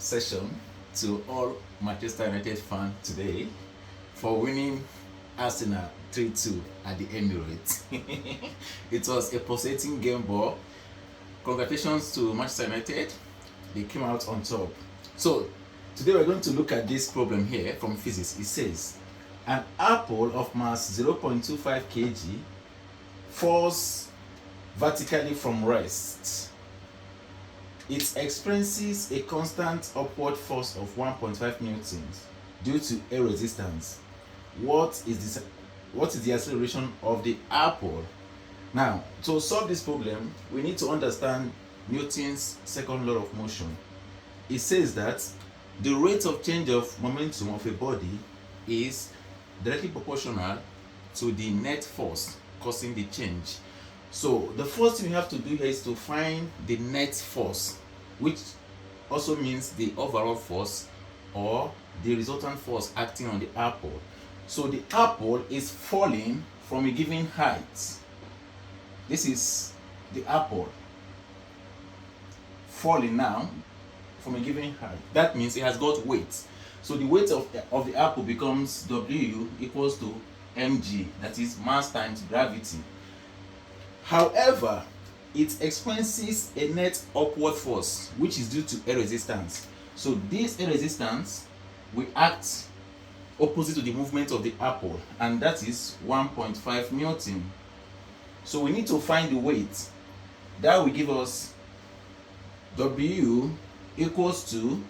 session to all Manchester United fans today for winning Arsenal 3-2 at the Emirates. It was a pulsating game, but congratulations to Manchester United. They came out on top. So today we're going to look at this problem here from physics. It says an apple of mass 0.25 kg falls vertically from rest. It experiences a constant upward force of 1.5 newtons due to air resistance. What is the acceleration of the apple? Now, to solve this problem, we need to understand Newton's second law of motion. It says that the rate of change of momentum of a body is directly proportional to the net force causing the change. So the first thing we have to do here is to find the net force, which also means the overall force or the resultant force acting on the apple. So the apple is falling from a given height. This is the apple falling now from a given height. That means it has got weight. So the weight of the apple becomes W equals to mg, that is mass times gravity. However, it experiences a net upward force, which is due to air resistance. So this air resistance will act opposite to the movement of the apple, and that is 1.5 newton. So we need to find the weight. That will give us W equals to,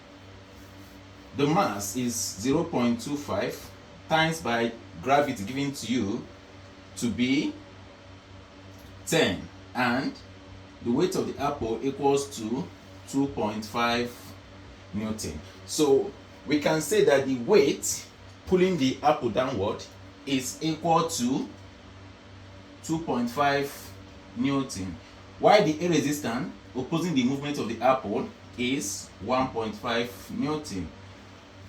the mass is 0.25 times by gravity given to you to be 10, and the weight of the apple equals to 2.5 newton. So we can say that the weight pulling the apple downward is equal to 2.5 newton, while the air resistance opposing the movement of the apple is 1.5 newton.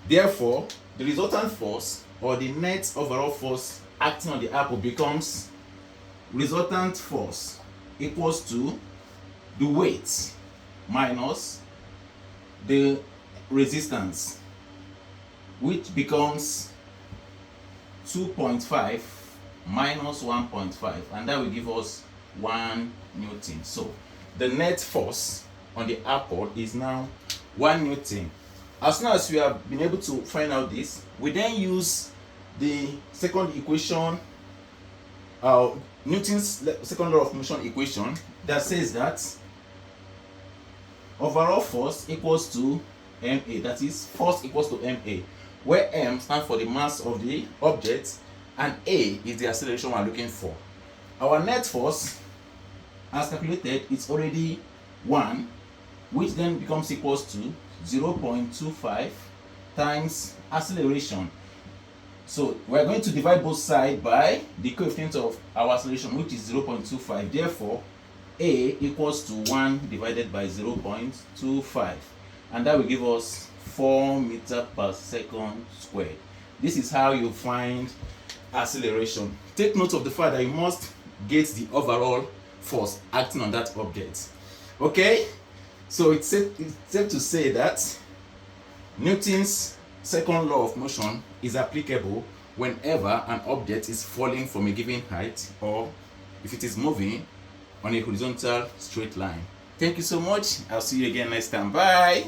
Therefore, the resultant force or the net overall force acting on the apple becomes resultant force equals to the weight minus the resistance, which becomes 2.5 minus 1.5, and that will give us 1 newton. So the net force on the apple is now 1 newton. As soon as we have been able to find out this, we then use the second equation, Newton's second law of motion equation, that says that overall force equals to ma, that is force equals to ma, where m stands for the mass of the object and a is the acceleration we are looking for. Our net force, as calculated, is already 1, which then becomes equals to 0.25 times acceleration. So we are going to divide both sides by the coefficient of our acceleration, which is 0.25. Therefore, a equals to 1 divided by 0.25, and that will give us 4 meters per second squared. This is how you find acceleration. Take note of the fact that you must get the overall force acting on that object. Okay, so it's safe to say that Newton's second law of motion is applicable whenever an object is falling from a given height, or if it is moving on a horizontal straight line. Thank you so much. I'll see you again next time. Bye.